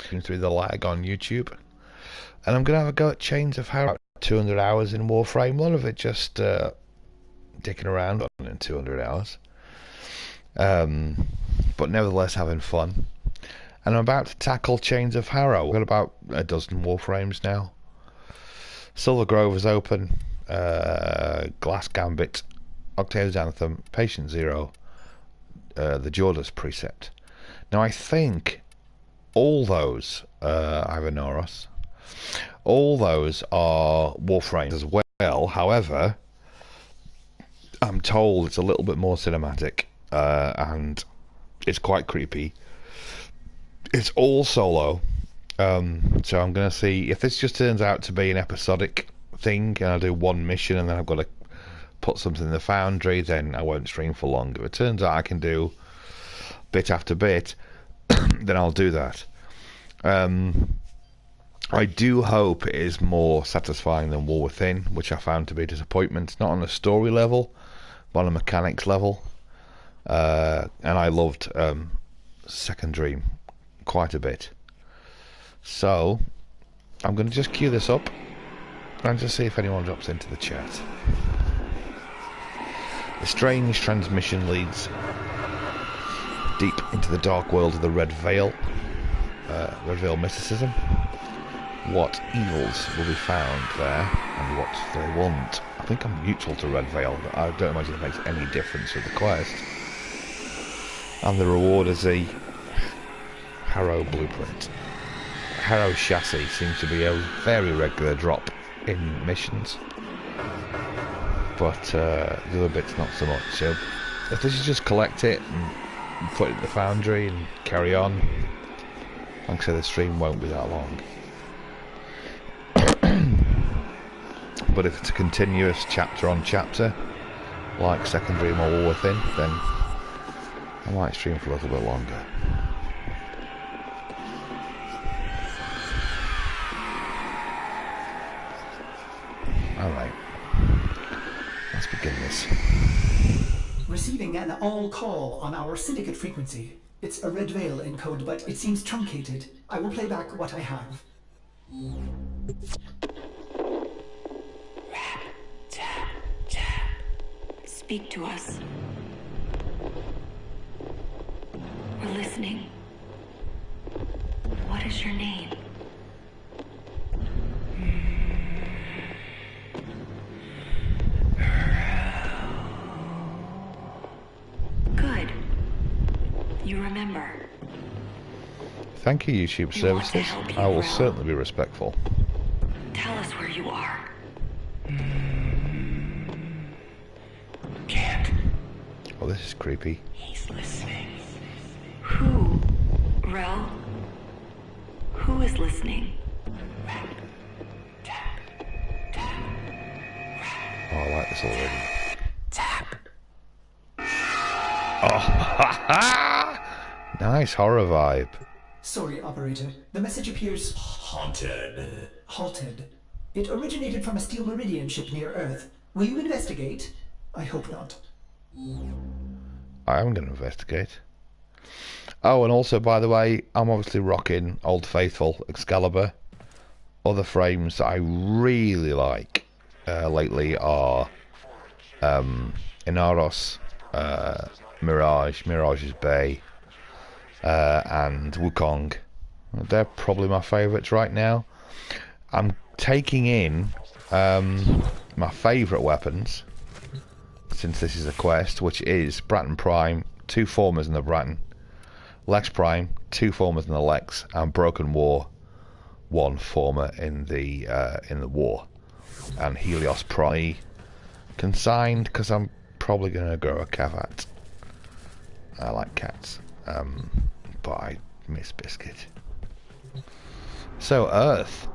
through the lag on YouTube. And I'm going to have a go at Chains of Harrow. 200 hours in Warframe. A lot of it just dicking around in 200 hours. But nevertheless having fun. And I'm about to tackle Chains of Harrow. We've got about a dozen Warframes now. Silver Grove is open. Glass Gambit, Octave's Anthem, Patient Zero, the Jordas Precept. Now I think all those, Ivanoros, all those are Warframes as well. However, I'm told it's a little bit more cinematic, and it's quite creepy. It's all solo, so I'm going to see if this just turns out to be an episodic thing, and I do one mission and then I've got to put something in the foundry, then I won't stream for long. If it turns out I can do bit after bit, then I'll do that. I do hope it is more satisfying than War Within, which I found to be a disappointment, not on a story level, but on a mechanics level. And I loved Second Dream quite a bit. So I'm going to just queue this up and just see if anyone drops into the chat. A strange transmission leads deep into the dark world of the Red Veil. Red Veil mysticism. What evils will be found there, and what they want. I think I'm neutral to Red Veil. I don't imagine it makes any difference with the quest. And the reward is a Harrow blueprint. Harrow chassis seems to be a very regular drop in missions, but the other bits not so much. So if this is just collect it and put it in the foundry and carry on, like I said, the stream won't be that long. But if it's a continuous chapter on chapter, like Second Dream or War Within, then I might stream for a little bit longer. Alright, let's begin this. Receiving an all call on our syndicate frequency. It's a Red Veil encode, but it seems truncated. I will play back what I have. Tap, tap. Speak to us. We're listening. What is your name? Good. You remember. Thank you, YouTube services. I will certainly be respectful. Tell us where you are. Can't. Oh, this is creepy. He's listening. Who? Rel? Who is listening? Tap, tap. Oh, I like this already. Tap. Oh, ha ha! Nice horror vibe. Sorry, operator. The message appears haunted. Halted. It originated from a Steel Meridian ship near Earth. Will you investigate? I hope not. I am going to investigate. Oh, and also, by the way, I'm obviously rocking Old Faithful Excalibur. Other frames that I really like lately are Inaros, Mirage, Mirage's Bay, and Wukong. They're probably my favourites right now. I'm taking in my favourite weapons, since this is a quest, which is Bratton Prime, 2 formers in the Bratton, Lex Prime, 2 formers in the Lex, and Broken War, 1 former in the War, and Helios Prime consigned because I'm probably going to grow a Cavat. I like cats, but I miss Biscuit. So Earth,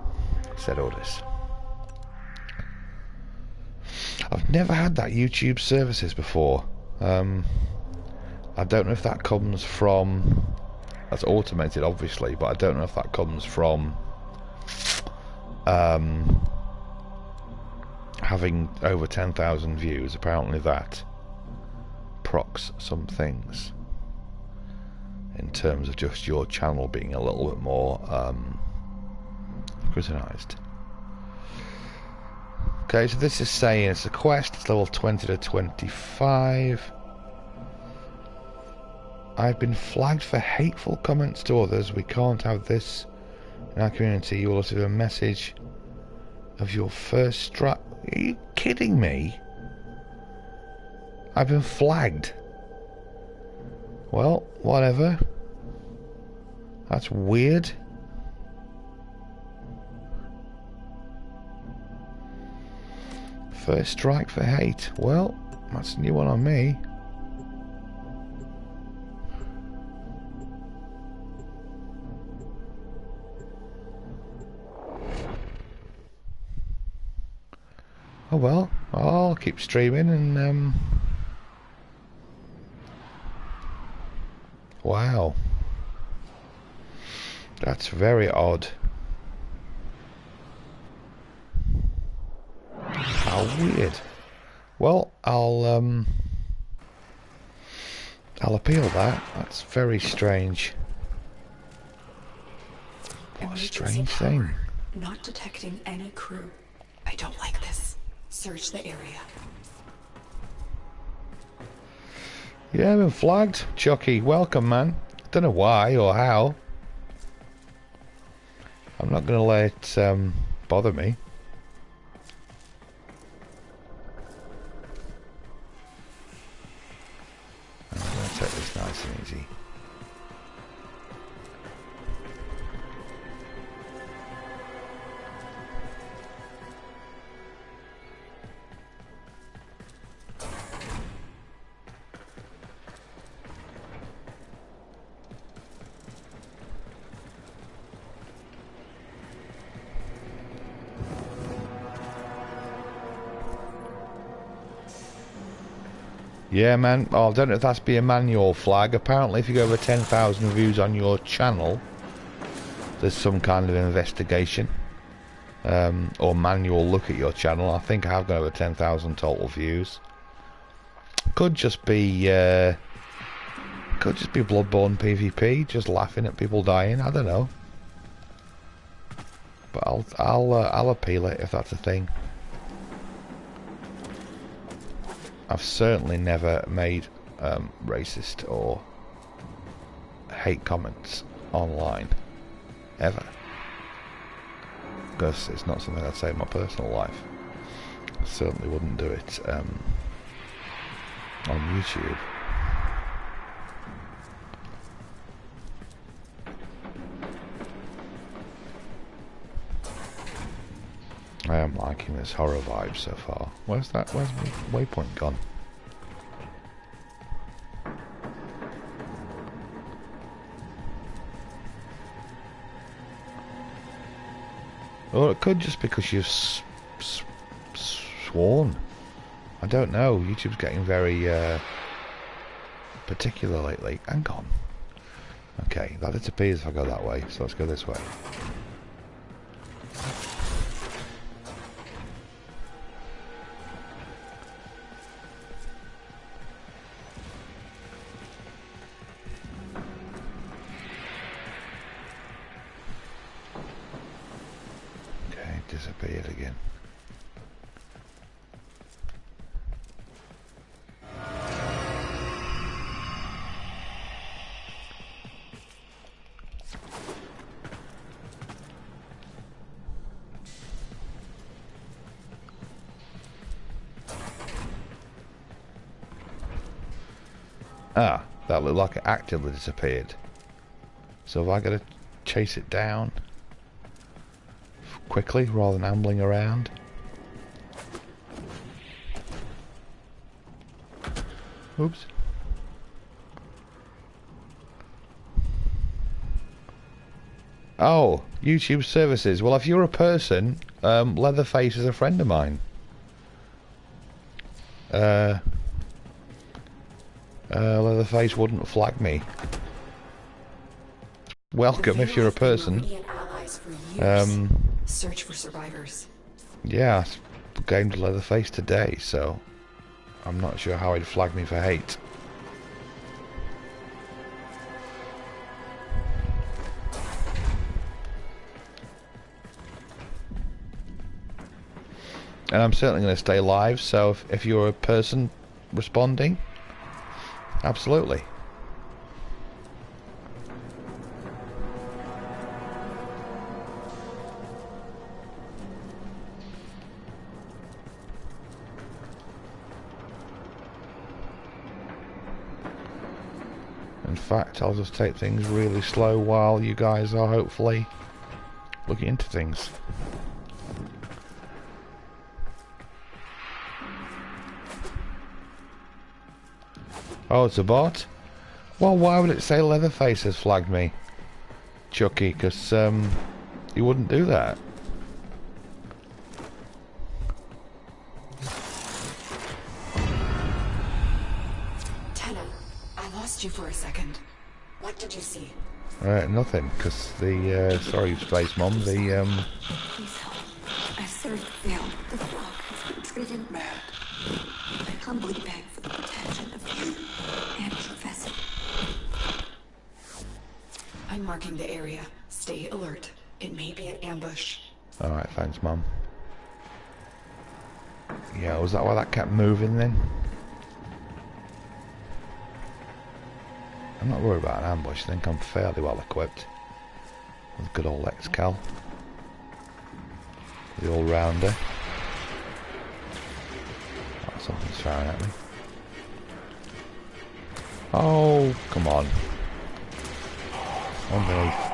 said Ordis. I've never had that YouTube services before. I don't know if that comes from... That's automated, obviously, but I don't know if that comes from having over 10,000 views. Apparently that procs some things. in terms of just your channel being a little bit more scrutinized. Okay, so this is saying it's a quest, it's level 20 to 25. I've been flagged for hateful comments to others. We can't have this in our community. You will receive a message of your first strike. Are you kidding me? I've been flagged. Well, whatever. That's weird. First strike for hate. Well, that's a new one on me. Oh well, I'll keep streaming and wow. That's very odd. How weird. Well, I'll appeal that. That's very strange. What a strange thing. Not detecting any crew. I don't like this. Search the area. Yeah, I've been flagged. Chucky, welcome, man. Don't know why or how. I'm not going to let it bother me. I'm going to take this nice and easy. Yeah, man. Oh, I don't know if that's be a manual flag. Apparently, if you go over 10,000 views on your channel, there's some kind of investigation or manual look at your channel. I think I have got over 10,000 total views. Could just be Bloodborne PvP, just laughing at people dying. I don't know, but I'll appeal it if that's a thing. I've certainly never made racist or hate comments online, ever. Because it's not something I'd say in my personal life. I certainly wouldn't do it on YouTube. I am liking this horror vibe so far. Where's my waypoint gone? Or it could just because you've sworn. I don't know. YouTube's getting very particular lately. Hang on. Okay, that disappears if I go that way, so let's go this way. Disappeared again. Ah, that looked like it actively disappeared. So have I got to chase it down quickly rather than ambling around? Oops. Oh, YouTube services. Well, if you're a person, Leatherface is a friend of mine. Leatherface wouldn't flag me. Welcome if you're a person. Search for survivors. Yeah, I gamed Leatherface today, so I'm not sure how he'd flag me for hate. And I'm certainly going to stay live, so if you're a person responding, absolutely. In fact, I'll just take things really slow while you guys are hopefully looking into things. Oh, it's a bot? Well, why would it say Leatherface has flagged me, Chucky? Because he wouldn't do that. Tenno, I lost you for a second. What did you see? Nothing, because the, sorry, Space Mom, the, Please help. I've served failed. The flock has been driven mad. I humbly beg for the protection of you and Professor. I'm marking the area. Stay alert. It may be an ambush. alright, thanks, Mum. Yeah, was that why that kept moving then? I'm not worried about an ambush. I think I'm fairly well equipped with good old Excal, the all-rounder. Oh, something's firing at me. Oh, come on. Underneath.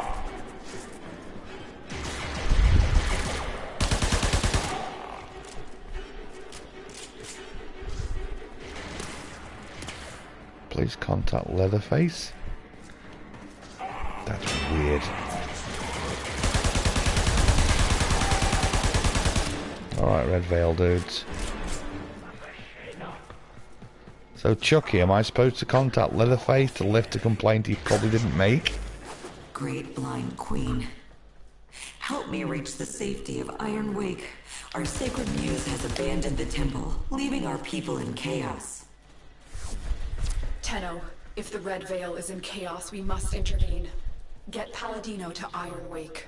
Please contact Leatherface. That's weird. Alright, Red Veil dudes. So Chucky, am I supposed to contact Leatherface to lift a complaint he probably didn't make? Great blind queen, help me reach the safety of Iron Wake. Our sacred muse has abandoned the temple, leaving our people in chaos. Tenno, if the Red Veil is in chaos, we must intervene. Get Palladino to Iron Wake.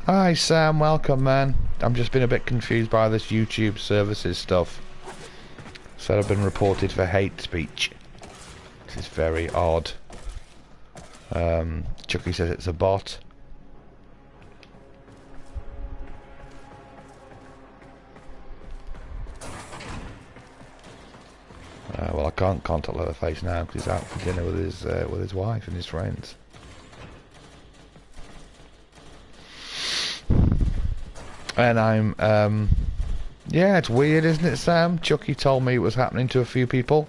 Hi Sam, welcome man. I'm just been a bit confused by this YouTube services stuff. Said I've been reported for hate speech. This is very odd. Chucky says it's a bot. Well, I can't contact Leatherface now because he's out for dinner with his wife and his friends. And I'm, yeah, it's weird, isn't it, Sam? Chucky told me it was happening to a few people.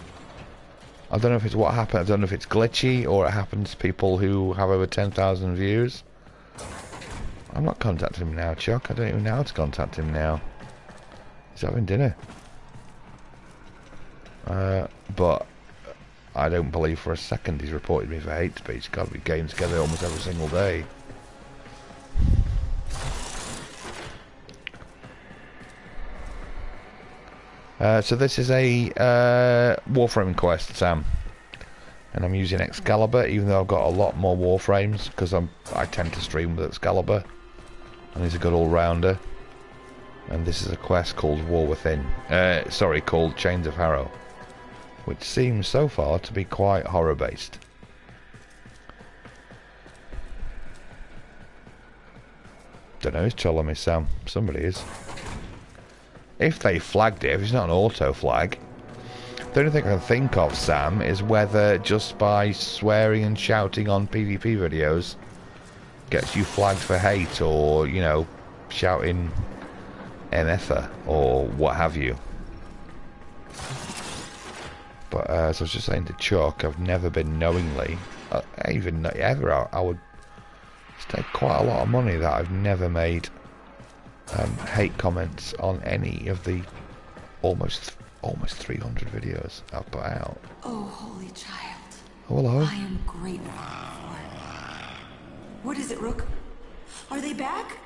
I don't know if it's what happened. I don't know if it's glitchy or it happens to people who have over 10,000 views. I'm not contacting him now, Chuck. I don't even know how to contact him now. He's having dinner. But I don't believe for a second he's reported me for hate speech. God, we game together almost every single day. So this is a Warframe quest, Sam, and I'm using Excalibur, even though I've got a lot more Warframes because I tend to stream with Excalibur, and he's a good all-rounder. And this is a quest called War Within. Called Chains of Harrow, which seems so far to be quite horror-based. Don't know who's trolling me, Sam. Somebody is. If they flagged it, if it's not an auto flag, the only thing I can think of, Sam, is whether just by swearing and shouting on PvP videos gets you flagged for hate, or, you know, shouting MFer or what have you. But as I was just saying to Chuck, I've never been knowingly, even ever, I would stake quite a lot of money that I've never made hate comments on any of the almost 300 videos I've put out. Oh, holy child. Oh, hello. I am grateful for it. What is it, Rook? Are they back?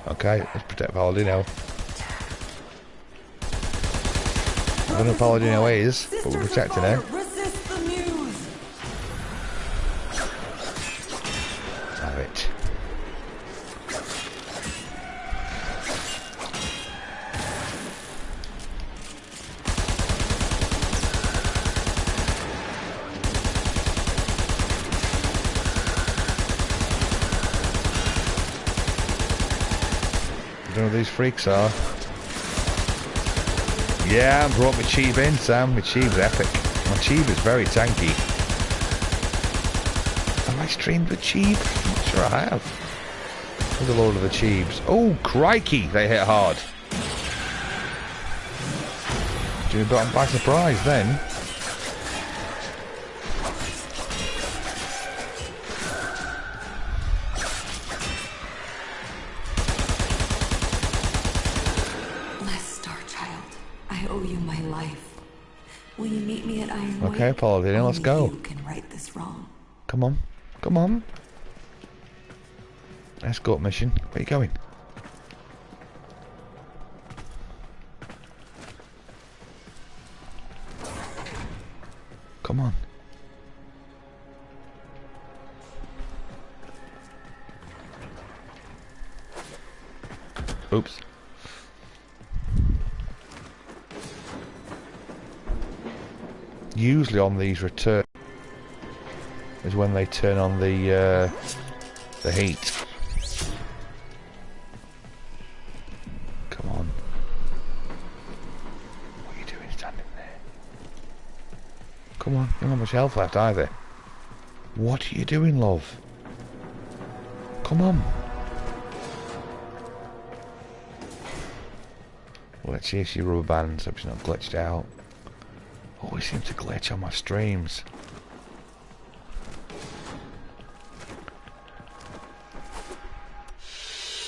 Okay, let's protect Palladino. I don't know who Palladino is, but we're protecting her. Resist the muse. Have it. of these freaks are. Yeah, I brought my Chief in, Sam. My Chief's epic. My Chief is very tanky. Have I streamed with Chief? I'm not sure I have. There's a load of the Chiefs. Oh, crikey! They hit hard. Do you got by surprise then? Okay, Paladino, let's go. You can right this wrong. Come on. Come on. Escort mission. Where are you going? Come on. Oops. Usually on these return is when they turn on the heat. Come on. What are you doing standing there? Come on, you don't have much health left either. What are you doing, love? Come on. Well, let's see if she rubber bands, so she's not glitched out. Always seems to glitch on my streams.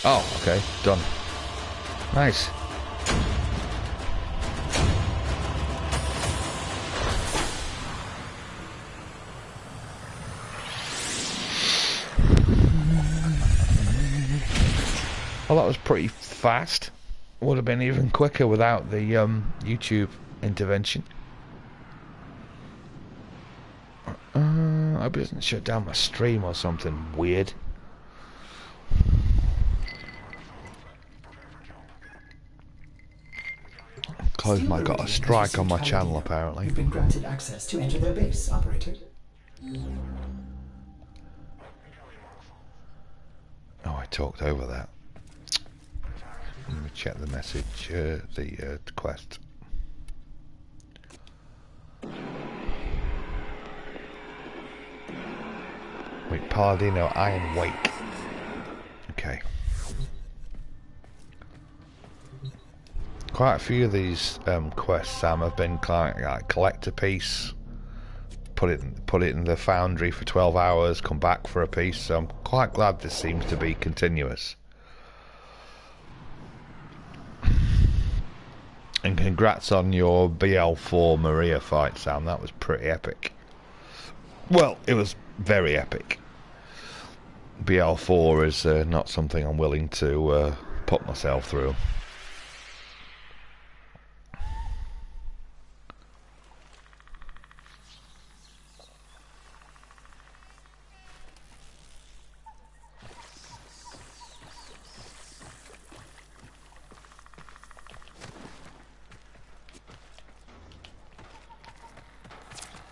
Oh, okay, done. Nice. Well, that was pretty fast. Would have been even quicker without the YouTube intervention. I hope it doesn't shut down my stream or something weird. Close I got a strike on my channel apparently. You've been granted access to enter their base, operator. Oh, I talked over that. Let me check the message, the quest. Wait, Paladino, Iron Wake. Okay. Quite a few of these quests, Sam, have been kind of like collect a piece, put it in the foundry for 12 hours, come back for a piece. So I'm quite glad this seems to be continuous. And congrats on your BL4 Maria fight, Sam. That was pretty epic. Well, it was very epic. BL4 is not something I'm willing to put myself through.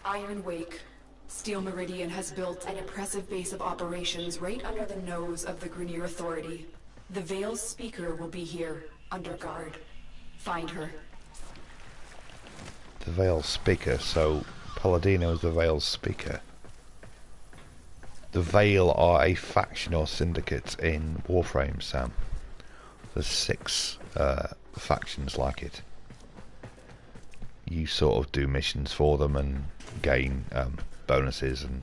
Iron Wake. Steel Meridian has built an impressive base of operations right under the nose of the Grineer Authority. The Veil's speaker will be here, under guard. Find her. The Veil's speaker, so Paladino is the Veil's speaker. The Veil are a faction or syndicate in Warframe, Sam. There's 6 factions like it. You sort of do missions for them and gain bonuses and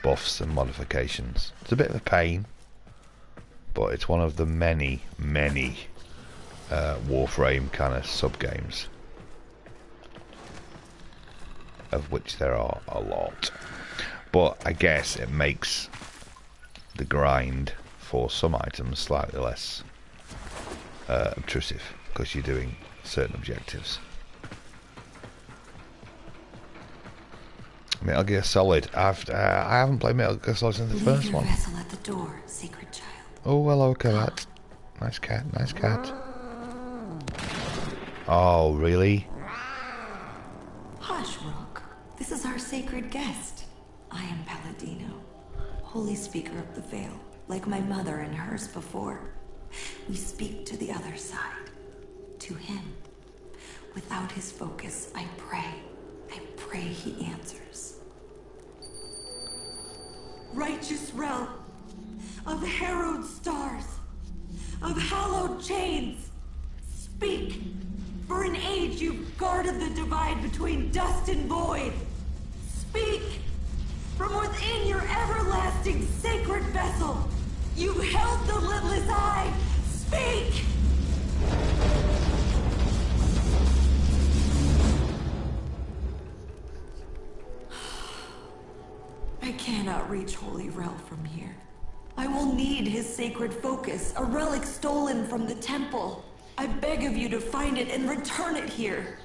buffs and modifications. It's a bit of a pain, but it's one of the many Warframe kind of sub-games, of which there are a lot. But I guess it makes the grind for some items slightly less obtrusive, because you're doing certain objectives. Metal Gear Solid. I haven't played Metal Gear Solid since the first one. Vessel at the door, sacred child. Oh, hello, cat. Nice cat, nice cat. Oh, really? Hush, Rook. This is our sacred guest. I am Paladino, Holy Speaker of the Veil, like my mother and hers before. We speak to the other side. To him. Without his focus, I pray he answers. Righteous realm of harrowed stars, of hallowed chains, speak! For an age you've guarded the divide between dust and void. Speak! From within your everlasting sacred vessel, you've held the lidless eye. Speak! I cannot reach Holy Rel from here. I will need his sacred focus, a relic stolen from the temple. I beg of you to find it and return it here.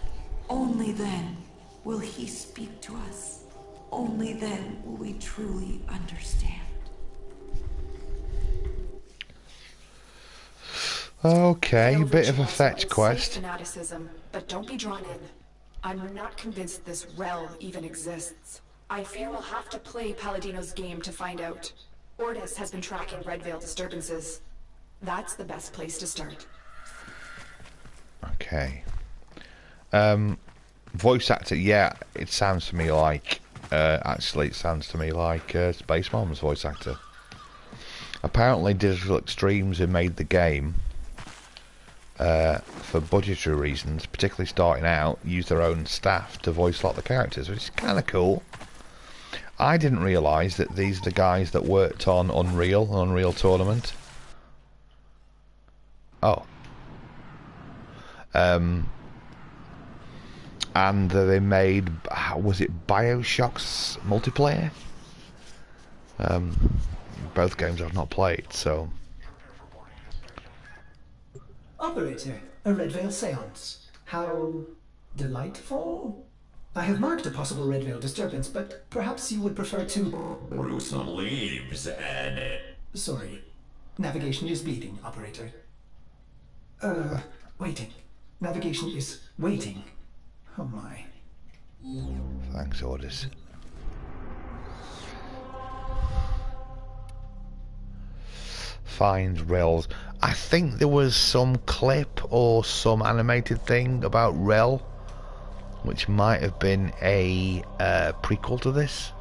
Only then will he speak to us. Only then will we truly understand. Okay, bit of a fetch quest. Fanaticism, but don't be drawn in. I'm not convinced this Rel even exists. I fear we'll have to play Palladino's game to find out. Ordis has been tracking Red Veil disturbances. That's the best place to start. Okay. Voice actor, yeah, it sounds to me like... actually, it sounds to me like Space Mom's voice actor. Apparently, Digital Extremes, who made the game, for budgetary reasons, particularly starting out, used their own staff to voice a lot of the characters, which is kind of cool. I didn't realise that these are the guys that worked on Unreal Tournament. Oh. And they made, was it BioShock's multiplayer? Both games I've not played, so... Operator, a Red Veil seance. How delightful. I have marked a possible Red Veil disturbance, but perhaps you would prefer to... Brew some leaves and... Sorry. Navigation is beating, operator. Waiting. Navigation is waiting. Oh my. Thanks, Ordis. Find Rels. I think there was some clip or some animated thing about Rel, which might have been a prequel to this,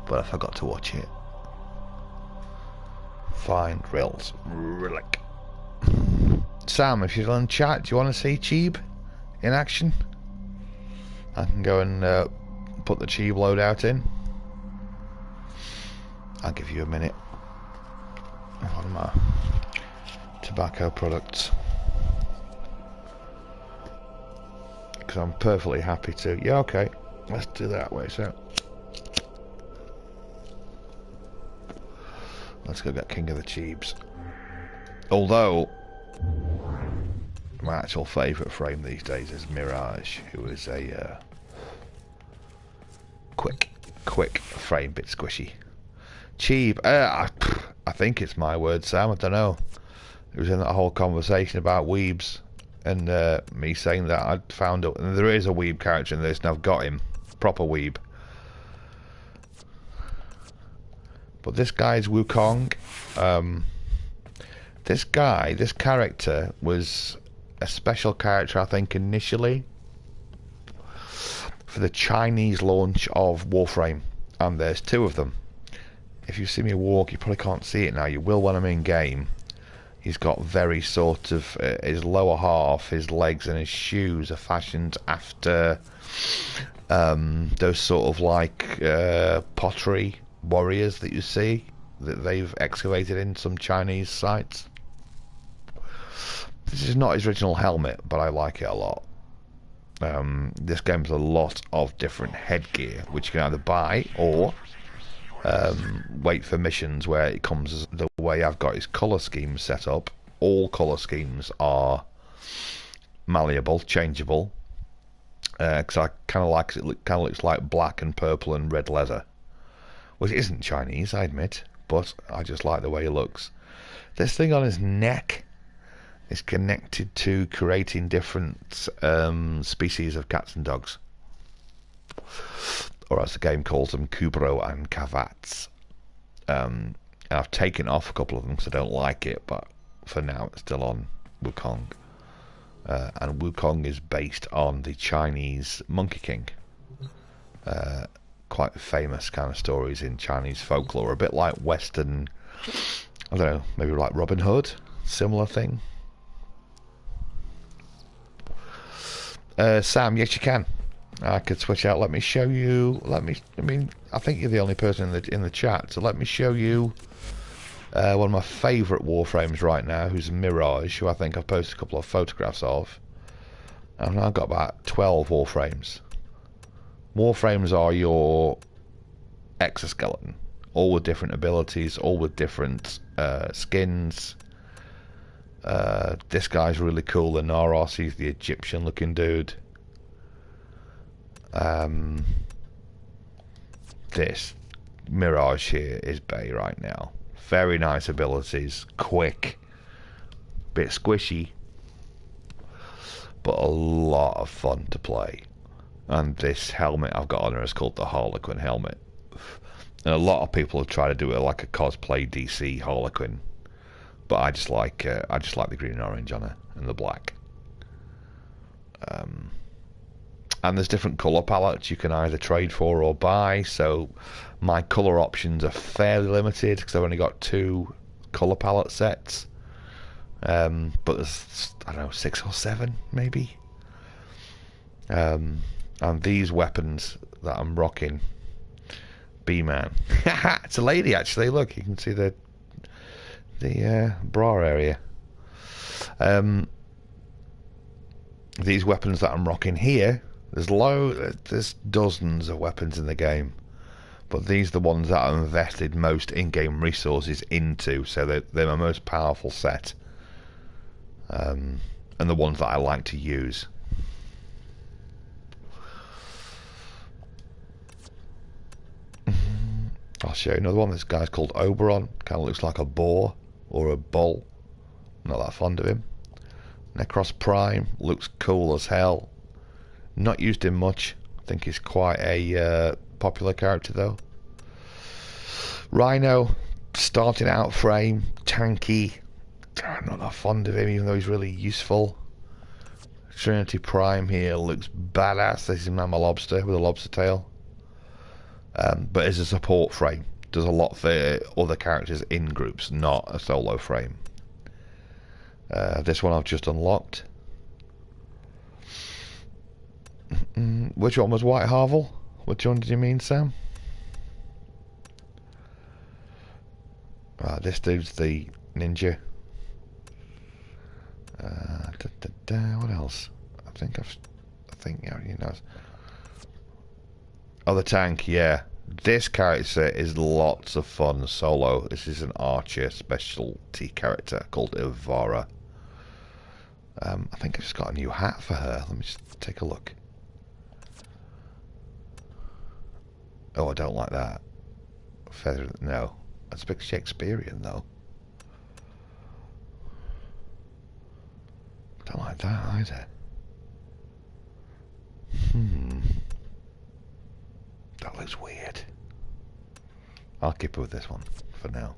but I forgot to watch it. Find Rels. Relic. Sam, if you're on chat, do you want to see Cheeb in action? I can go and put the Cheeb loadout in. I'll give you a minute. One of my tobacco products, because I'm perfectly happy to. Yeah, okay, let's do that way. So let's go get King of the Cheebs. Although my actual favourite frame these days is Mirage, who is a quick frame, bit squishy. Cheeb, I think it's my word, Sam. I don't know. It was in that whole conversation about weebs, and me saying that I'd found out, and there is a weeb character in this, and I've got him, proper weeb. But this guy's Wukong. This character was a special character, I think, initially for the Chinese launch of Warframe, and there's two of them. If you see me walk, you probably can't see it now. You will when I'm in game. He's got very sort of his lower half, his legs and his shoes are fashioned after those sort of like pottery warriors that you see that they've excavated in some Chinese sites. This is not his original helmet, but I like it a lot. This game has a lot of different headgear, which you can either buy or wait for missions where it comes as the way I've got his colour scheme set up. All colour schemes are malleable, changeable, because I kind of like it. Kind of looks like black and purple and red leather, which isn't Chinese, I admit, but I just like the way it looks. This thing on his neck is connected to creating different species of cats and dogs, or as the game calls them, Kubro and Kavats. And I've taken off a couple of them because I don't like it, but for now it's still on Wukong. And Wukong is based on the Chinese Monkey King. Quite famous kind of stories in Chinese folklore, a bit like Western, I don't know, maybe like Robin Hood, similar thing. Sam, yes you can. I could switch out. Let me show you. I think you're the only person in the chat, so let me show you one of my favourite Warframes right now, who's Mirage, who I think I've posted a couple of photographs of. And I've got about 12 Warframes. Warframes are your exoskeleton, all with different abilities, all with different skins. This guy's really cool, the Naros, he's the Egyptian looking dude. This Mirage here is Bay right now. Very nice abilities, quick, bit squishy, but a lot of fun to play. And this helmet I've got on her is called the Harlequin helmet. And a lot of people have tried to do it like a cosplay DC Harlequin, but I just like the green and orange on her and the black. And there's different colour palettes you can either trade for or buy, so my colour options are fairly limited because I've only got 2 colour palette sets. But there's, I don't know, 6 or 7 maybe. And these weapons that I'm rocking, B-Man. It's a lady actually, look, you can see the bra area. These weapons that I'm rocking here, there's dozens of weapons in the game, but these are the ones that I've invested most in-game resources into, so they're my most powerful set, and the ones that I like to use. I'll show you another one. This guy's called Oberon, kind of looks like a boar or a bull. Not that fond of him. Necros Prime looks cool as hell. Not used him much. I think he's quite a popular character though. Rhino, starting out frame, tanky. Not that fond of him, even though he's really useful. Trinity Prime here looks badass. This is Mama Lobster with a lobster tail. But as a support frame, does a lot for other characters in groups, not a solo frame. This one I've just unlocked. Which one was White Harvel? Which one did you mean, Sam? This dude's the ninja. What else? I think yeah, you know. Oh, the tank, yeah. This character is lots of fun solo. This is an archer specialty character called Ivara. I think I've just got a new hat for her. Let me just take a look. Oh, I don't like that. Feather, no. That's a bit Shakespearean, though. Don't like that either. That looks weird. I'll keep it with this one for now.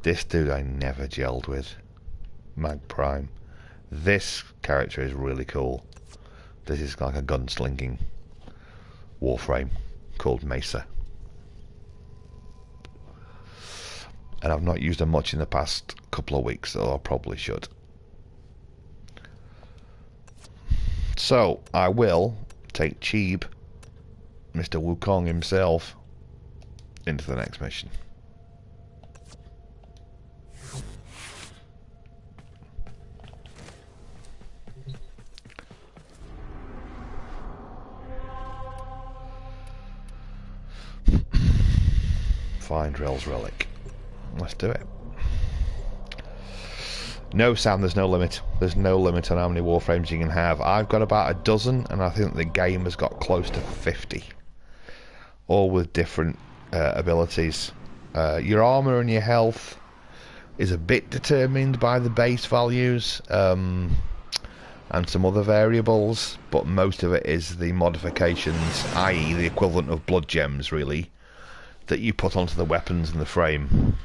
This dude I never gelled with. Mag Prime. This character is really cool. This is like a gunslinging Warframe called Mesa. And I've not used them much in the past couple of weeks, so I probably should. So, I will take Cheeb, Mr. Wukong himself, into the next mission. Find Rel's relic. Let's do it. No, Sam, there's no limit. There's no limit on how many Warframes you can have. I've got about a dozen, and I think the game has got close to 50. All with different abilities. Your armour and your health is a bit determined by the base values, and some other variables, but most of it is the modifications, i.e. the equivalent of blood gems, really, that you put onto the weapons and the frame.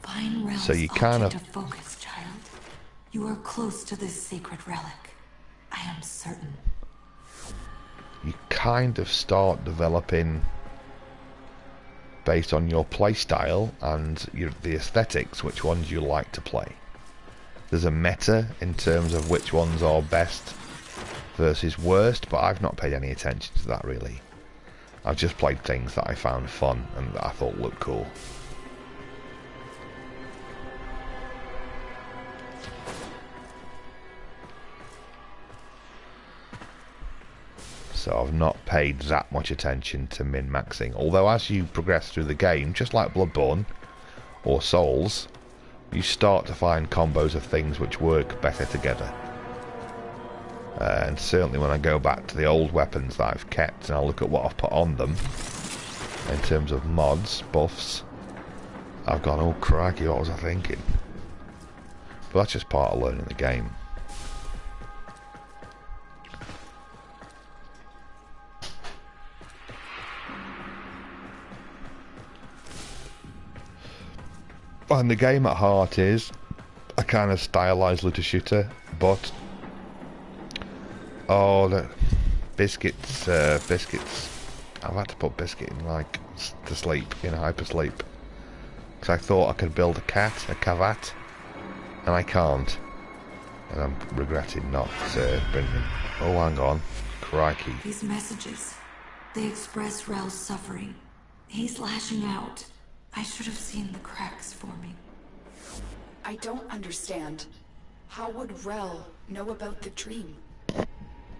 Find Rel's So you kind object of focus, child. You are close to this sacred relic. I am certain. You kind of start developing based on your playstyle and the aesthetics, which ones you like to play. There's a meta in terms of which ones are best versus worst, but I've not paid any attention to that really. I've just played things that I found fun and that I thought looked cool. So I've not paid that much attention to min-maxing. Although as you progress through the game, just like Bloodborne or Souls, you start to find combos of things which work better together. And certainly when I go back to the old weapons that I've kept and I look at what I've put on them in terms of mods, buffs, I've gone, oh crikey, what was I thinking? But that's just part of learning the game. And the game at heart is a kind of stylized looter shooter, but oh, the biscuits. I've had to put Biscuit in to sleep, in hypersleep, because I thought I could build a cavat, and I can't, and I'm regretting not bringing them. Oh, hang on, crikey! These messages, they express Rel's suffering. He's lashing out. I should have seen the cracks forming. I don't understand. How would Rel know about the dream?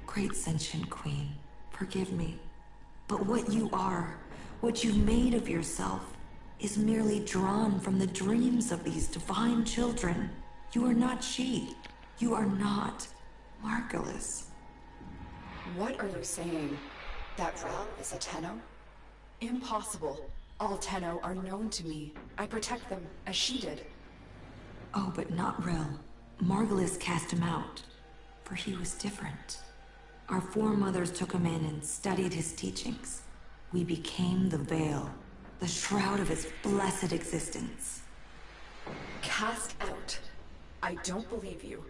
Great sentient queen, forgive me. But what you are, what you've made of yourself, is merely drawn from the dreams of these divine children. You are not she. You are not Margulis. What are you saying? That Rel is a Tenno? Impossible. All Tenno are known to me. I protect them, as she did. Oh, but not Rel. Margulis cast him out, for he was different. Our foremothers took him in and studied his teachings. We became the veil, the shroud of his blessed existence. Cast out? I don't believe you.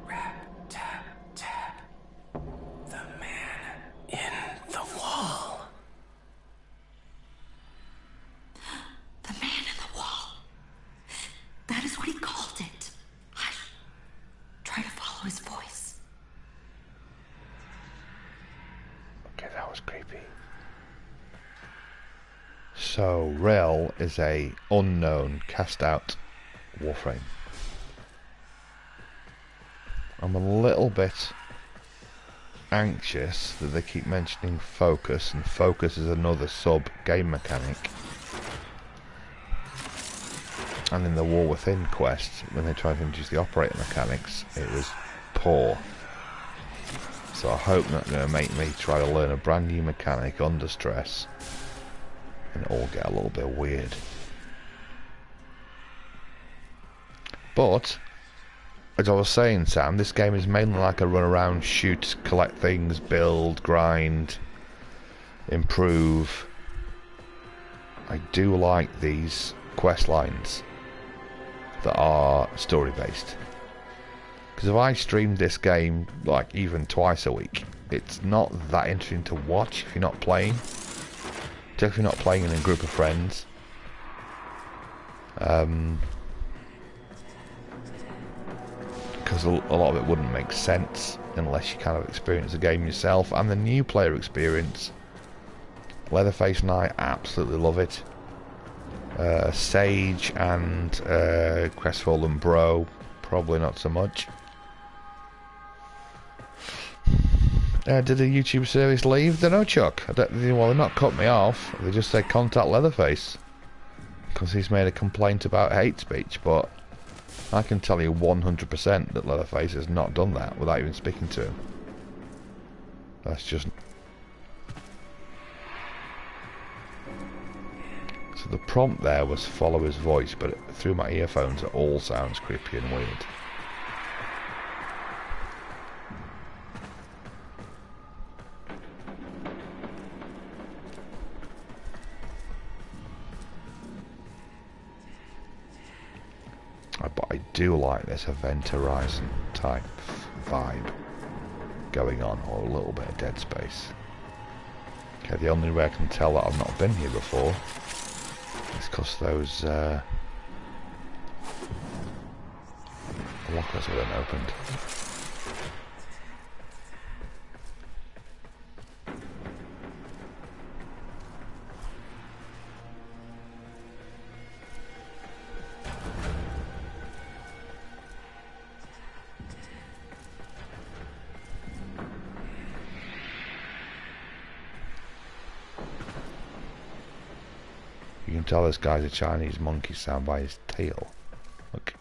Rap, tap, tap. The man in the wall. The man in the wall. That is what he called it. Hush. Try to follow his voice. Okay, that was creepy. So, Rel is a unknown cast out Warframe. I'm a little bit anxious that they keep mentioning focus, and focus is another sub-game mechanic. And in the War Within quest, when they tried to introduce the operator mechanics, it was poor. So I hope not going to make me try to learn a brand new mechanic under stress and it all get a little bit weird. But as I was saying, Sam, this game is mainly like a run around, shoot, collect things, build, grind, improve. I do like these quest lines that are story based, because if I streamed this game like even twice a week, it's not that interesting to watch if you're not playing, particularly if you're not playing in a group of friends. Because a lot of it wouldn't make sense unless you kind of experience the game yourself. And the new player experience, Leatherface and I absolutely love it. Sage and Crestfallen Bro, probably not so much. Did the YouTube service leave? Don't know, Chuck. Well, they've not cut me off. They just said contact Leatherface because he's made a complaint about hate speech. But I can tell you 100% that Leatherface has not done that without even speaking to him. That's just... So the prompt there was follow his voice, but through my earphones it all sounds creepy and weird. But I do like this Event Horizon type vibe going on, or a little bit of Dead Space. Okay, the only way I can tell that I've not been here before is because those lockers weren't opened. You can tell this guy's a Chinese monkey sound by his tail. Look.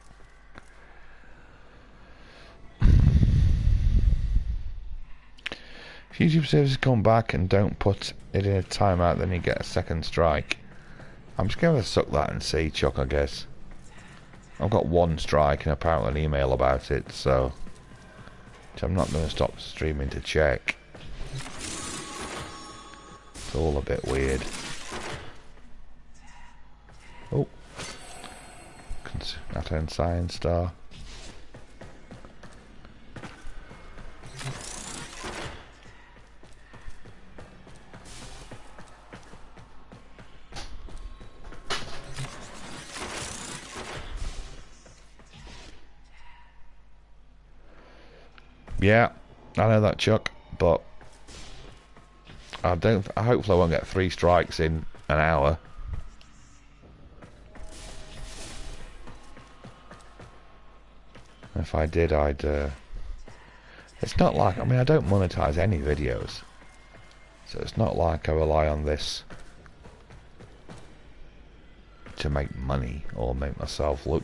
If YouTube services come back and don't put it in a timeout, then you get a second strike. I'm just going to suck that and see, Chuck, I guess. I've got one strike and apparently an email about it, so... which I'm not going to stop streaming to check. It's all a bit weird. Oh. Atom Science Star. Yeah, I know that, Chuck, but I hopefully I won't get 3 strikes in an hour. If I did, I'd it's not like, I mean, I don't monetize any videos, so it's not like I rely on this to make money or make myself look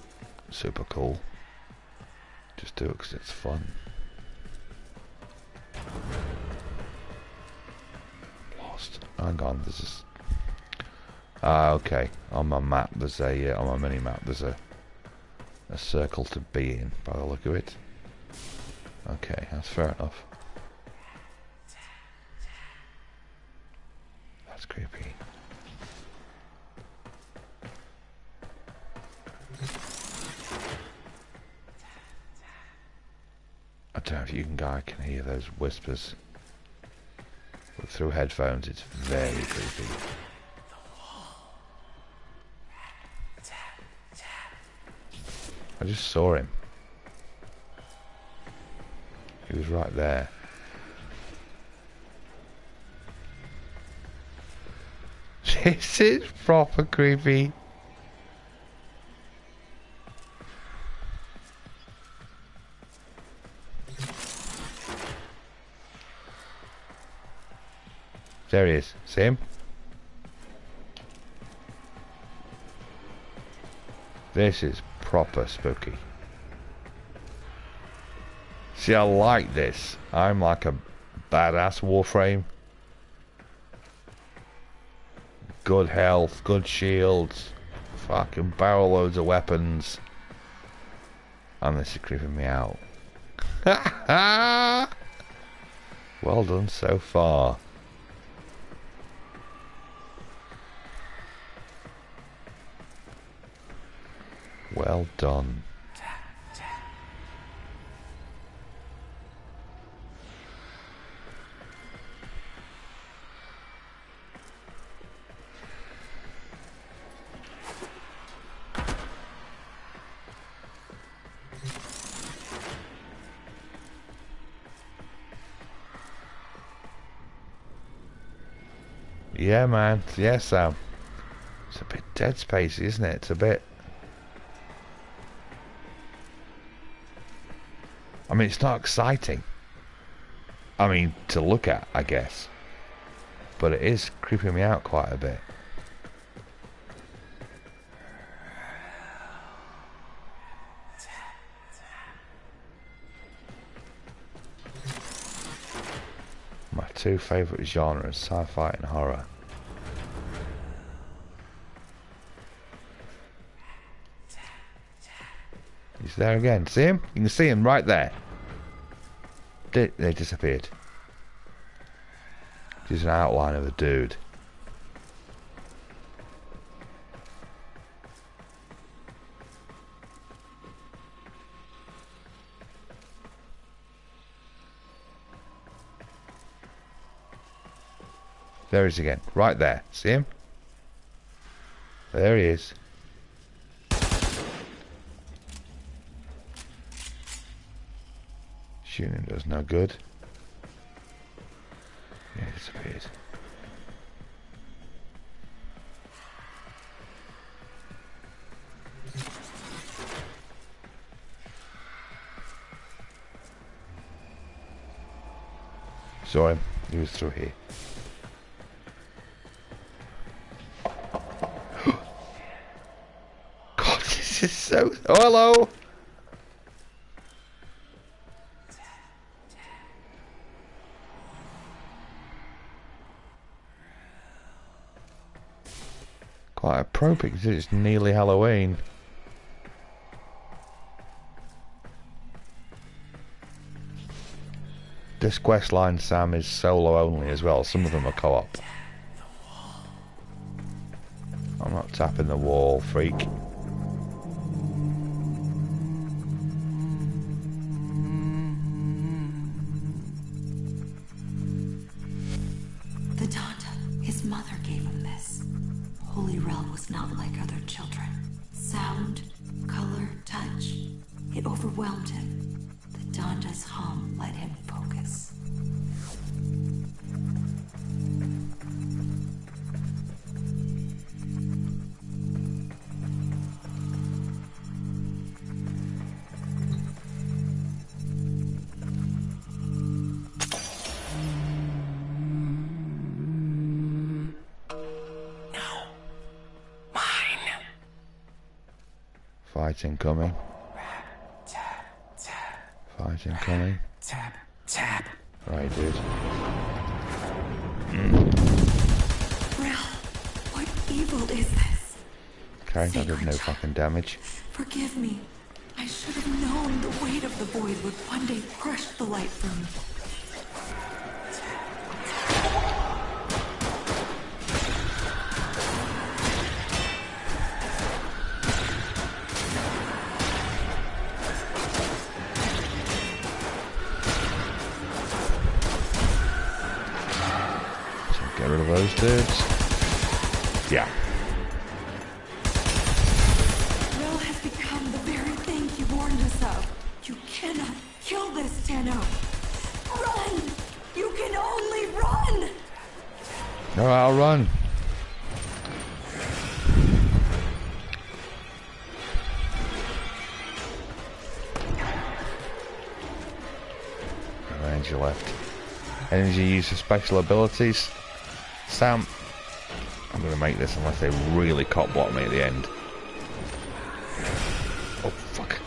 super cool. Just do it because it's fun. Lost. Hang on, there's this. Okay. On my map, there's a on my mini map, there's a circle to be in by the look of it. Okay, that's fair enough. That's creepy. I don't know if you guys can hear those whispers. But through headphones, it's very creepy. I just saw him. He was right there. This is proper creepy. There he is. See him? This is proper spooky. See, I like this. I'm like a badass Warframe. Good health, good shields, fucking barrel loads of weapons. And this is creeping me out. Well done so far. Well done. Yeah, man. Yeah, Sam. It's a bit Dead Spacey, isn't it? It's a bit... I mean, it's not exciting. I mean, to look at, I guess. But it is creeping me out quite a bit. My two favourite genres, sci-fi and horror. He's there again. See him? You can see him right there. They disappeared. Just an outline of a dude. There he is again. Right there. See him? There he is. Shooting him does no good. Yeah, he disappeared. Saw him. He was through here. God, this is so... Oh, hello! Quite appropriate because it's nearly Halloween. This quest line, Sam, is solo only as well. Some of them are co-op. I'm not tapping the wall, freak. The Donda, his mother gave him this. Holy Rel was not like other children. Sound, color, touch, it overwhelmed him. The Donda's hum let him focus. Fighting coming. Tap, tap. Fighting coming. Tap, tap. Right, dude. Rel, what evil is this? Okay, that did no fucking damage. Forgive me. I should have known the weight of the void would one day crush the light from me. Get rid of those dudes. Yeah. Rel has become the very thing he warned us of. You cannot kill this, Tenno. Run! You can only run! No, I'll run. No energy left. Energy used for special abilities. Sam, I'm going to make this unless they really cop block me at the end. Oh, fuck.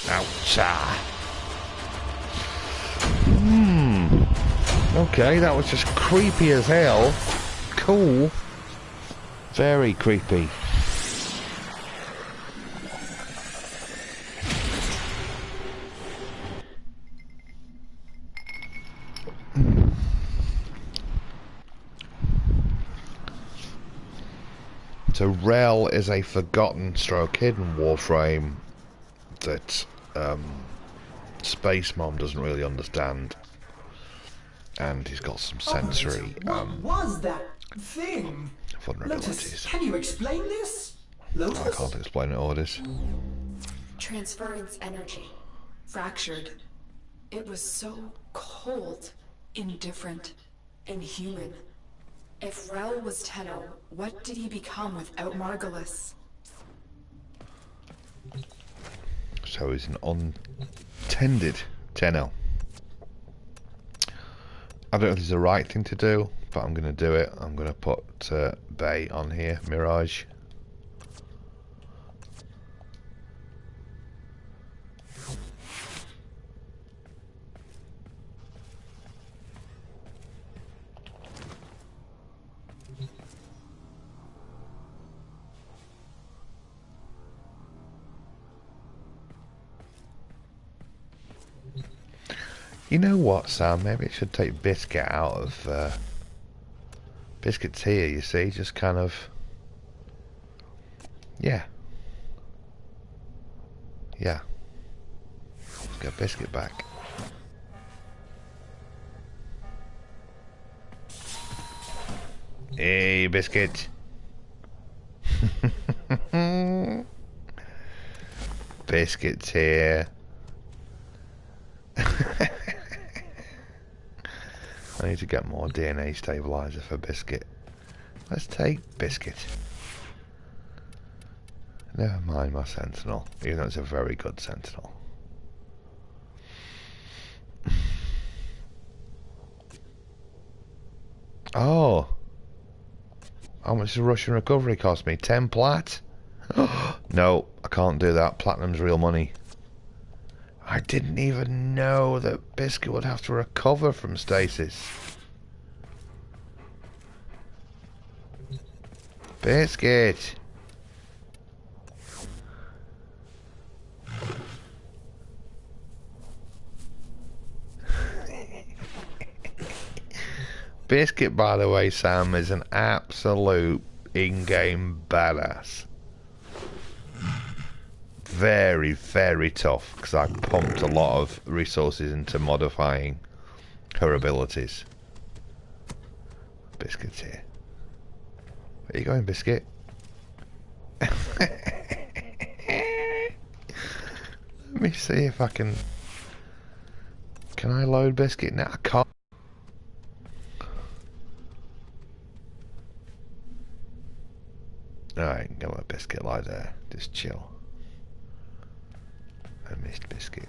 Ouch. Okay, that was just creepy as hell. Cool. Very creepy. So Rel is a forgotten stroke hidden Warframe that Space Mom doesn't really understand, and he's got some sensory What was that thing? vulnerabilities. Lotus, can you explain this? Lotus? I can't explain it, Orders. Transference energy. Fractured. It was so cold, indifferent, inhuman. If Rel was Tenno, what did he become without Margulis? So he's an untended Tenno. I don't know if this is the right thing to do, but I'm going to do it. I'm going to put Bay on here, Mirage. You know what, Sam? Maybe it should take Biscuit out of... Biscuit's here, you see, just kind of... Yeah. Yeah. Get Biscuit back. Hey, Biscuit. Biscuit's here. I need to get more DNA stabilizer for Biscuit. Let's take Biscuit. Never mind my Sentinel, even though it's a very good Sentinel. Oh. How much does Russian recovery cost me? 10 plat? No, I can't do that. Platinum's real money. I didn't even know that Biscuit would have to recover from stasis. Biscuit! Biscuit, by the way, Sam, is an absolute in-game badass. Very, very tough, because I pumped a lot of resources into modifying her abilities. Biscuit's here. Where are you going, Biscuit? Let me see if I can... Can I load Biscuit now? I can't. Alright, I'm gonna let Biscuit lie there. Just chill. I missed Biscuit.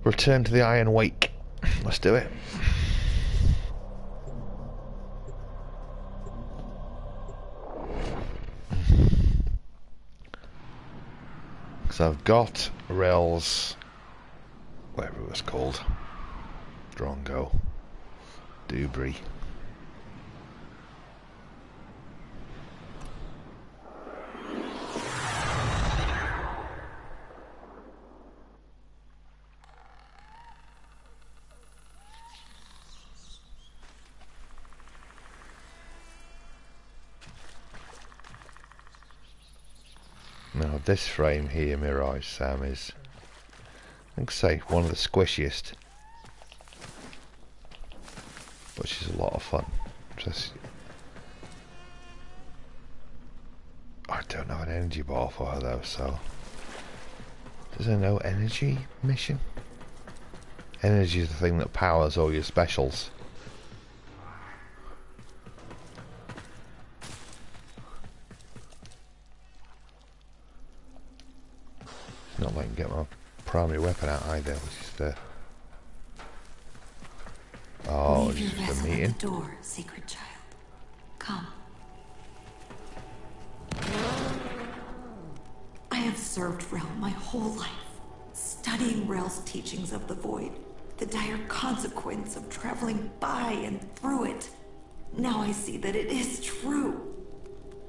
Return to the Iron Wake. Let's do it. Because I've got Rel's, whatever it was called, Drongo, Dubry. Now this frame here, Mirage Sam, is, I'd say, one of the squishiest, which is a lot of fun. Just, I don't have an energy bar for her though, so there's a no energy mission. Energy is the thing that powers all your specials. Not letting me get my primary weapon out either, which is the... Oh, Leave this your is the vessel meeting. at the door, sacred child. Come. I have served Rel my whole life, studying Rel's teachings of the void, the dire consequence of traveling by and through it. Now I see that it is true.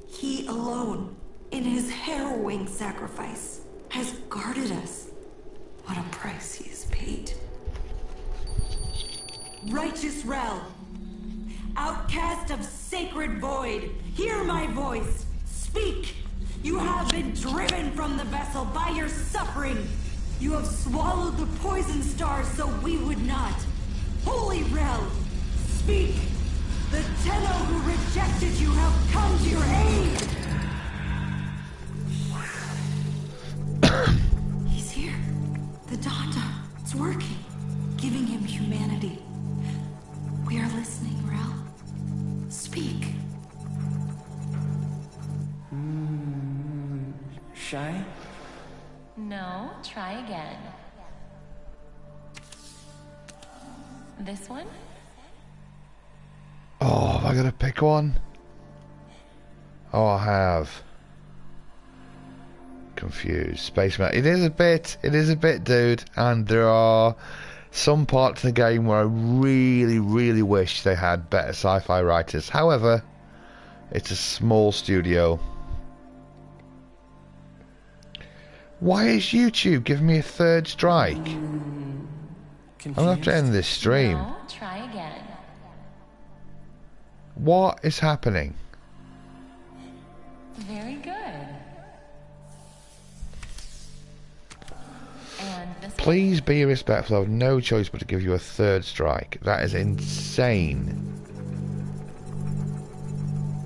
He alone, in his harrowing sacrifice, has guarded us. What a price he has paid. Righteous Rel, outcast of sacred void, hear my voice. Speak. You have been driven from the vessel by your suffering. You have swallowed the poison stars so we would not. Holy Rel, speak. The Tenno who rejected you have come to your aid. He's here. The Donda. It's working. Giving him humanity. We are listening, Rel. Speak. Shy? No, try again. This one? Oh, have I got to pick one? Oh, I have. Confused. Spaceman. It is a bit, dude. And there are some parts of the game where I really, really wish they had better sci-fi writers. However, it's a small studio. Why is YouTube giving me a third strike? I'm going to have to end this stream. No, try again. What is happening? Very good. And this Please be respectful. I have no choice but to give you a third strike. That is insane.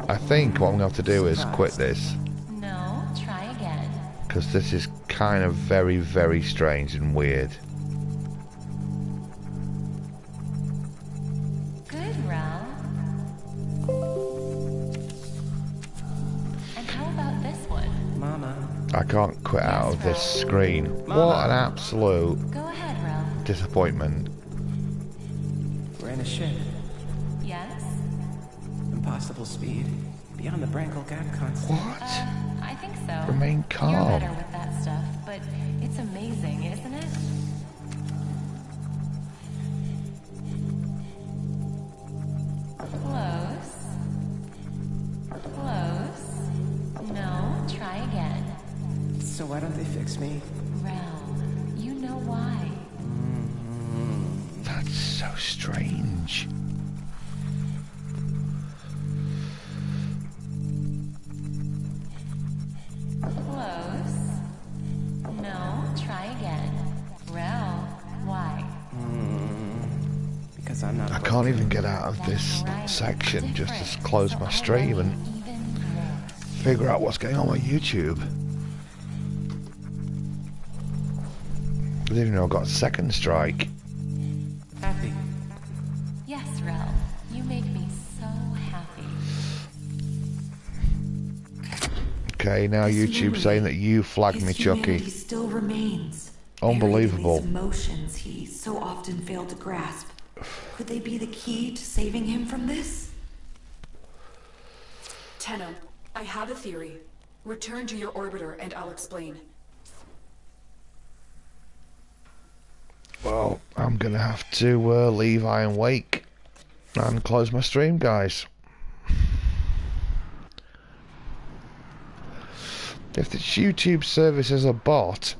I think what I'm going to have to do is quit this. one. No, try again. Because this is kind of very, very strange and weird. Good, Rel. And how about this one? Mama. I can't quit out of this screen. What an absolute Go ahead, Rel. disappointment. We're in a ship. Yes? Impossible speed. Beyond the Brankel gap constant. What? I think so. Remain You're calm. better with that stuff, but it's amazing, isn't it? Close. Close. No, try again. So why don't they fix me? Rel, you know why. That's so strange. Close. No, try again. Rel, why? Because I'm not. I can't even get out of this section just to close my stream and figure out what's going on with YouTube. I didn't even know I got a second strike. Happy. Yes, Rel. You make me so happy. Okay, now His YouTube memory, saying that you flagged me, his humanity Chucky. still remains. Unbelievable. Buried in these emotions he so often failed to grasp. Could they be the key to saving him from this? Tenno, I have a theory. Return to your orbiter and I'll explain. Well, I'm gonna have to leave Iron Wake and close my stream, guys. If this YouTube service is a bot,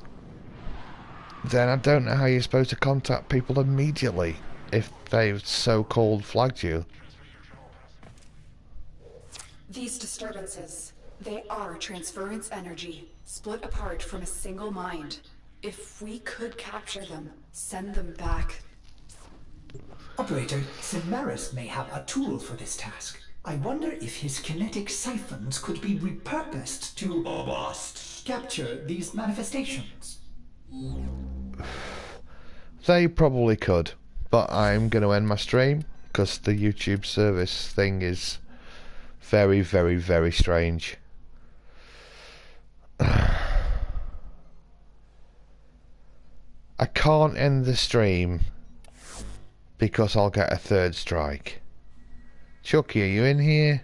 then I don't know how you're supposed to contact people immediately if they've so-called flagged you. These disturbances, they are transference energy, split apart from a single mind. If we could capture them, send them back. Operator, Cimaris may have a tool for this task. I wonder if his kinetic siphons could be repurposed to capture these manifestations. They probably could, but I'm going to end my stream because the YouTube service thing is very, very, very strange. I can't end the stream because I'll get a third strike. Chucky, are you in here?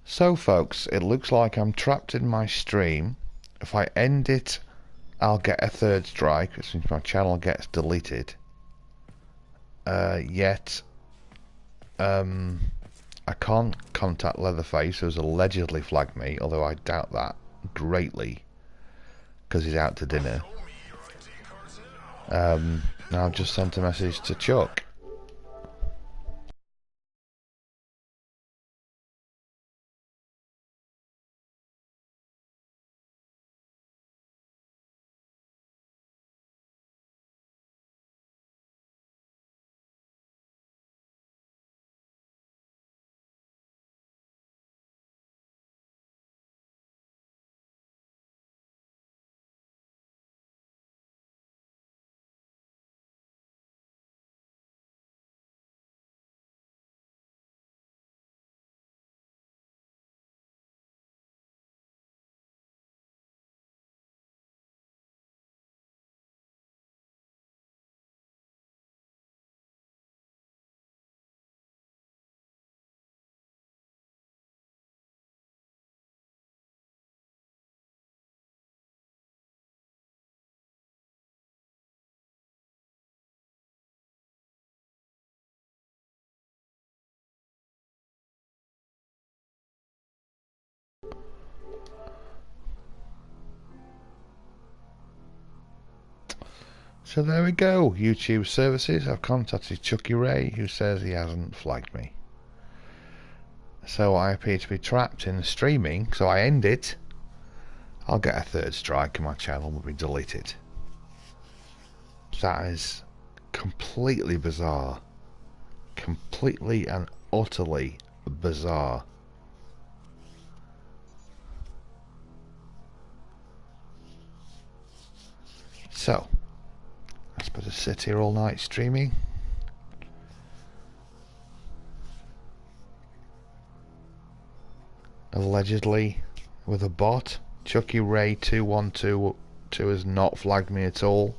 So folks, it looks like I'm trapped in my stream. If I end it I'll get a third strike, which means my channel gets deleted. Yet, I can't contact Leatherface, who's allegedly flagged me, although I doubt that greatly, because he's out to dinner. Now I've just sent a message to Chuck. So there we go, YouTube services. I've contacted Chucky Ray, who says he hasn't flagged me. So I appear to be trapped in the streaming, so I end it. I'll get a third strike and my channel will be deleted. That is completely bizarre. Completely and utterly bizarre. So, I suppose I sit here all night streaming. Allegedly with a bot. Chucky Ray 2122 has not flagged me at all.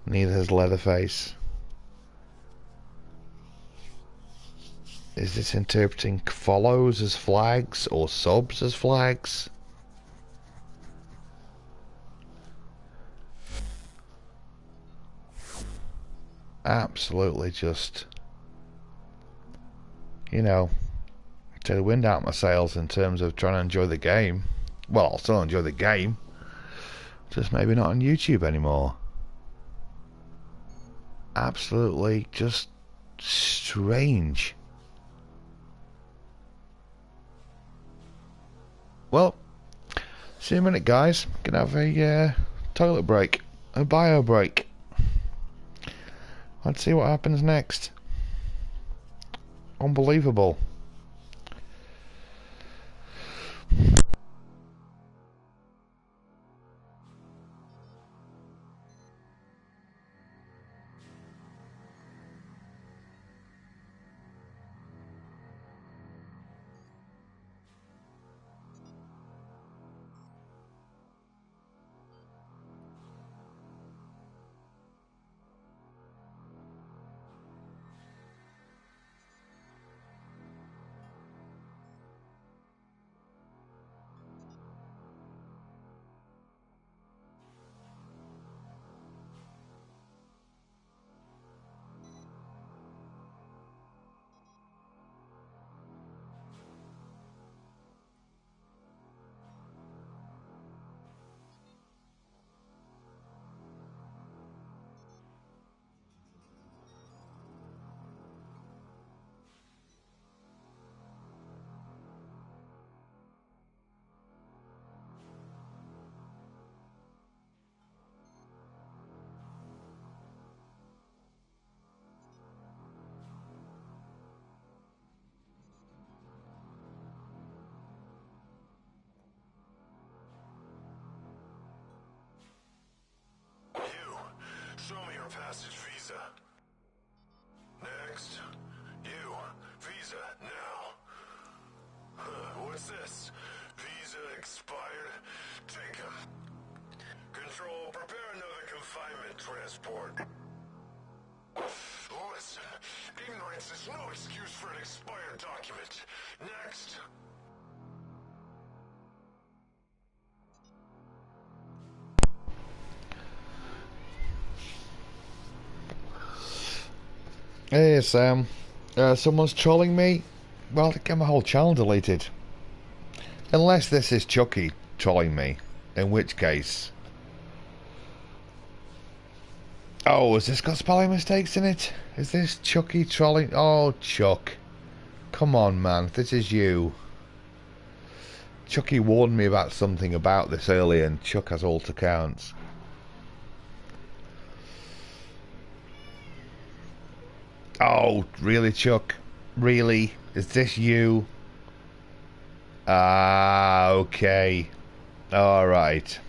Neither has Leatherface. Is this interpreting follows as flags or subs as flags? Absolutely just, you know, take the wind out of my sails in terms of trying to enjoy the game. Well, I'll still enjoy the game, just maybe not on YouTube anymore. Absolutely just strange. Well, see you in a minute, guys. Gonna have a toilet break, a bio break. Let's see what happens next. Unbelievable. Show me your passage visa. Next. You. Visa now. What's this? Visa expired. Take him. Control, prepare another confinement transport. Listen, ignorance is no excuse for an expired document. Next. Hey Sam, someone's trolling me? Well, get my whole channel deleted. Unless this is Chucky trolling me, in which case... Oh, has this got spelling mistakes in it? Is this Chucky trolling? Oh, Chuck. Come on, man, if this is you. Chucky warned me about something about this earlier, and Chuck has alt accounts. Oh, really, Chuck? Really? Is this you? Ah, okay. Alright.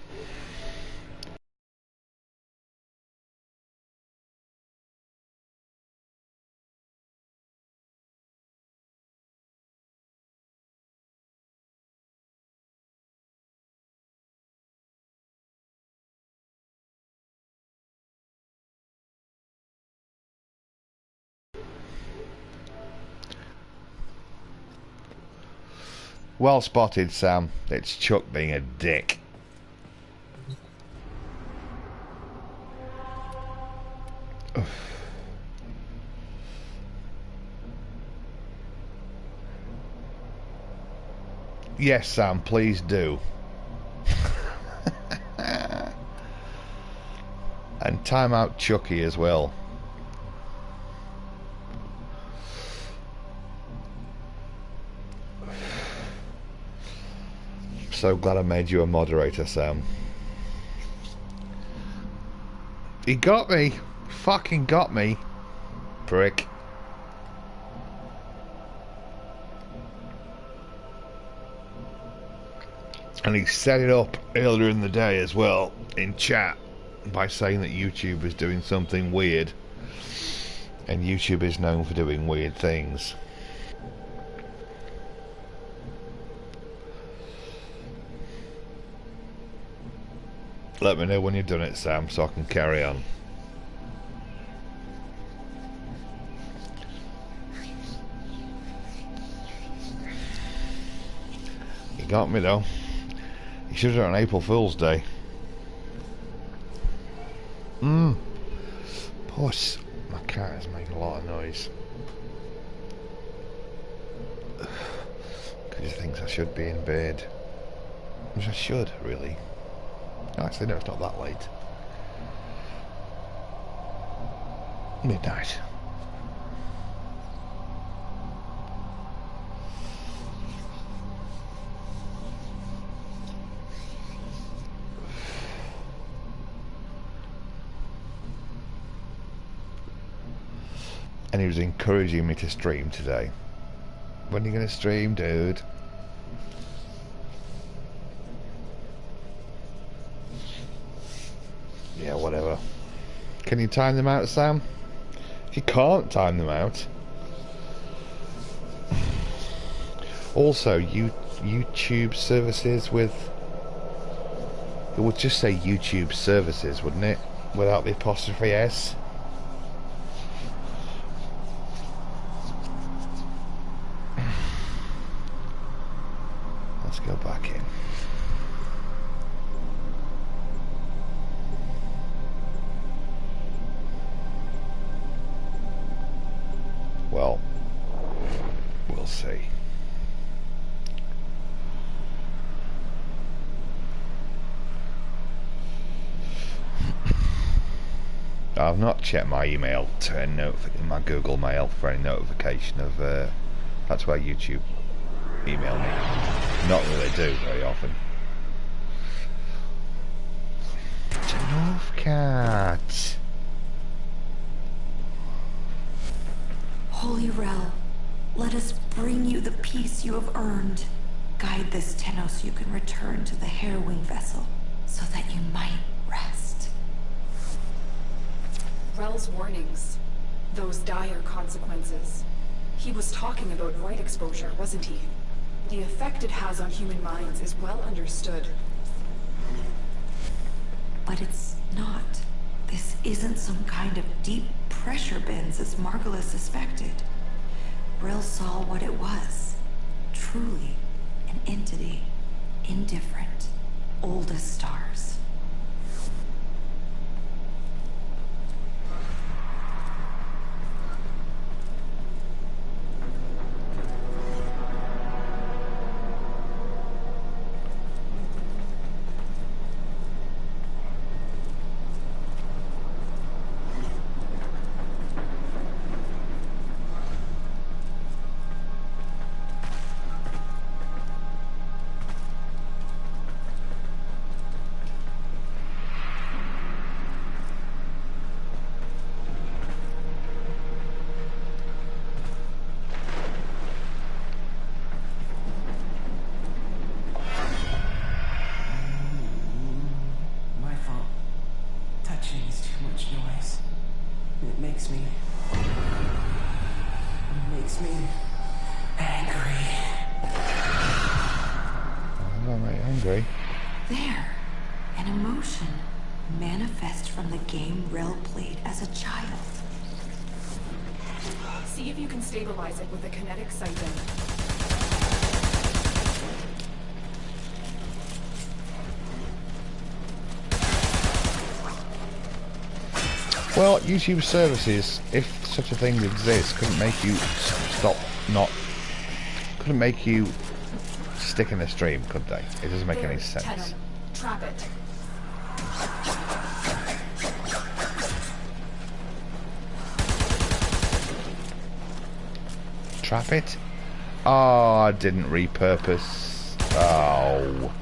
Well spotted, Sam. It's Chuck being a dick. Yes, Sam, please do. And time out Chucky as well. So glad I made you a moderator, Sam. He got me. Fucking got me. Prick. And he set it up earlier in the day as well, in chat, by saying that YouTube is doing something weird. And YouTube is known for doing weird things. Let me know when you've done it, Sam, so I can carry on. You got me though. You should have done it on April Fool's Day. Puss. My cat is making a lot of noise. Because he thinks I should be in bed. Which I should, really. Actually, no, it's not that late. Midnight. And he was encouraging me to stream today. When are you going to stream, dude? Yeah, whatever. Can you time them out, Sam? If you can't time them out... Also, YouTube services with... It would just say YouTube services, wouldn't it? Without the apostrophe S. Let's go back in. Well, we'll see. I've not checked my email to my Google Mail for any notification of that's where YouTube email me. Not that they do very often. Enough, cat. Holy Rel, let us bring you the peace you have earned. Guide this Tenno so you can return to the Harrowing vessel, so that you might rest. Rel's warnings. Those dire consequences. He was talking about light exposure, wasn't he? The effect it has on human minds is well understood. But it's not. This isn't some kind of deep pressure bends as Margulis suspected. Rel saw what it was. Truly, an entity. Indifferent. Old as stars. angry. I'm not angry. There, an emotion manifest from the game Rel played as a child. See if you can stabilize it with a kinetic siphon. Well, YouTube services, if such a thing exists, couldn't make you couldn't make you stick in a stream, could they? It doesn't make any sense. Tenno, trap it. Trap it? Oh, I didn't repurpose. Oh.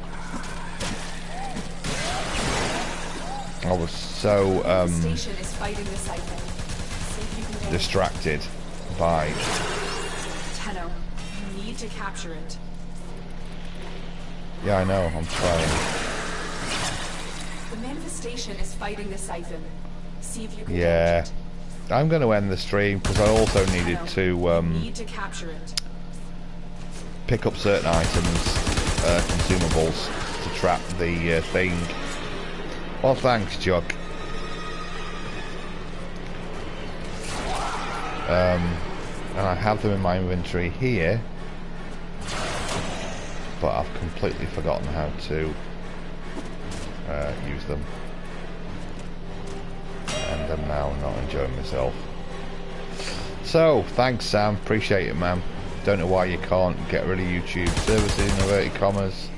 I was so Station is fighting the siphon. See if you can get distracted by... Tenno, you need to capture it. Yeah, I know, I'm trying. The manifestation is fighting the siphon. See if you can Yeah. catch it. I'm going to end the stream because I also needed Tenno, to you need to capture it. pick up certain items, consumables, to trap the thing. Well, thanks, Chuck. And I have them in my inventory here, but I've completely forgotten how to use them. And I'm now not enjoying myself. So, thanks Sam, appreciate it man. Don't know why you can't get rid of YouTube services in inverted commas.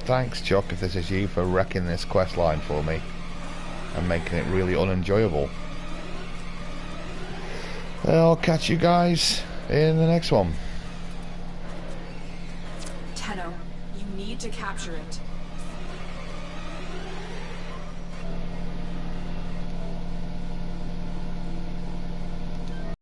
Thanks Chuck, if this is you, for wrecking this quest line for me and making it really unenjoyable. I'll catch you guys in the next one. Tenno, you need to capture it.